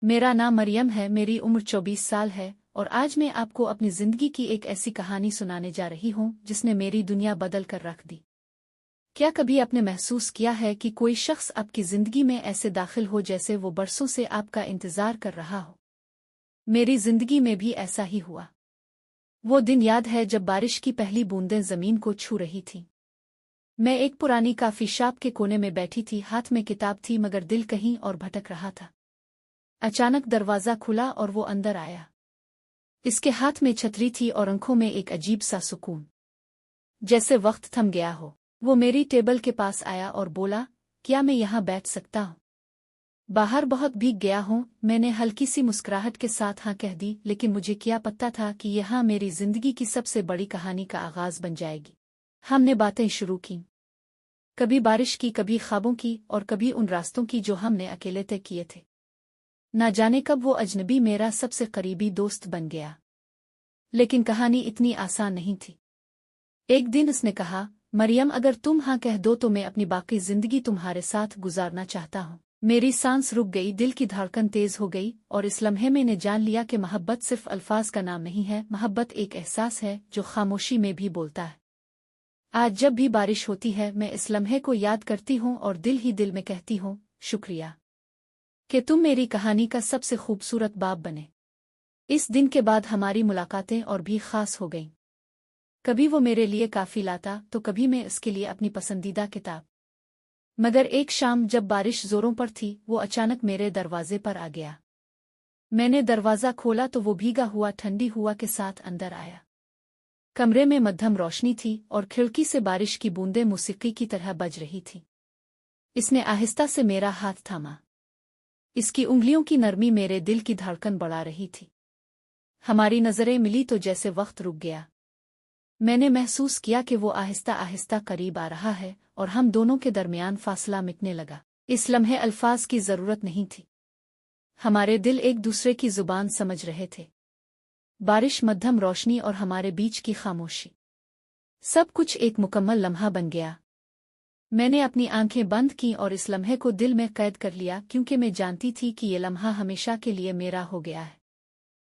मेरा नाम मरियम है, मेरी उम्र 24 साल है और आज मैं आपको अपनी जिंदगी की एक ऐसी कहानी सुनाने जा रही हूँ जिसने मेरी दुनिया बदल कर रख दी। क्या कभी आपने महसूस किया है कि कोई शख्स आपकी जिंदगी में ऐसे दाखिल हो जैसे वो बरसों से आपका इंतजार कर रहा हो? मेरी जिंदगी में भी ऐसा ही हुआ। वो दिन याद है जब बारिश की पहली बूंदें जमीन को छू रही थीं। मैं एक पुरानी कॉफी शॉप के कोने में बैठी थी, हाथ में किताब थी मगर दिल कहीं और भटक रहा था। अचानक दरवाजा खुला और वो अंदर आया। इसके हाथ में छतरी थी और आंखों में एक अजीब सा सुकून, जैसे वक्त थम गया हो। वो मेरी टेबल के पास आया और बोला, क्या मैं यहाँ बैठ सकता हूँ? बाहर बहुत भीग गया हूँ। मैंने हल्की सी मुस्कुराहट के साथ हाँ कह दी, लेकिन मुझे क्या पता था कि यहाँ मेरी जिंदगी की सबसे बड़ी कहानी का आगाज बन जाएगी। हमने बातें शुरू की, कभी बारिश की, कभी ख्वाबों की और कभी उन रास्तों की जो हमने अकेले तय किए थे। ना जाने कब वो अजनबी मेरा सबसे करीबी दोस्त बन गया। लेकिन कहानी इतनी आसान नहीं थी। एक दिन उसने कहा, मरियम, अगर तुम हाँ कह दो तो मैं अपनी बाकी जिंदगी तुम्हारे साथ गुजारना चाहता हूँ। मेरी सांस रुक गई, दिल की धड़कन तेज हो गई और इस लम्हे मैंने जान लिया कि मोहब्बत सिर्फ अल्फाज का नाम नहीं है, मोहब्बत एक एहसास है जो खामोशी में भी बोलता है। आज जब भी बारिश होती है मैं इस लम्हे को याद करती हूँ और दिल ही दिल में कहती हूँ, शुक्रिया कि तुम मेरी कहानी का सबसे खूबसूरत बाब बने। इस दिन के बाद हमारी मुलाकातें और भी खास हो गईं। कभी वो मेरे लिए काफी लाता तो कभी मैं उसके लिए अपनी पसंदीदा किताब। मगर एक शाम जब बारिश जोरों पर थी वो अचानक मेरे दरवाजे पर आ गया। मैंने दरवाजा खोला तो वो भीगा हुआ ठंडी हुआ के साथ अंदर आया। कमरे में मध्यम रोशनी थी और खिड़की से बारिश की बूंदें मौसीकी की तरह बज रही थीं। इसने आहिस्ता से मेरा हाथ थामा। इसकी उंगलियों की नरमी मेरे दिल की धड़कन बढ़ा रही थी। हमारी नजरें मिली तो जैसे वक्त रुक गया। मैंने महसूस किया कि वो आहिस्ता आहिस्ता करीब आ रहा है और हम दोनों के दरमियान फासला मिटने लगा। इस लम्हे अल्फाज की जरूरत नहीं थी। हमारे दिल एक दूसरे की जुबान समझ रहे थे। बारिश, मध्यम रोशनी और हमारे बीच की खामोशी, सब कुछ एक मुकम्मल लम्हा बन गया। मैंने अपनी आंखें बंद की और इस लम्हे को दिल में कैद कर लिया, क्योंकि मैं जानती थी कि ये लम्हा हमेशा के लिए मेरा हो गया है।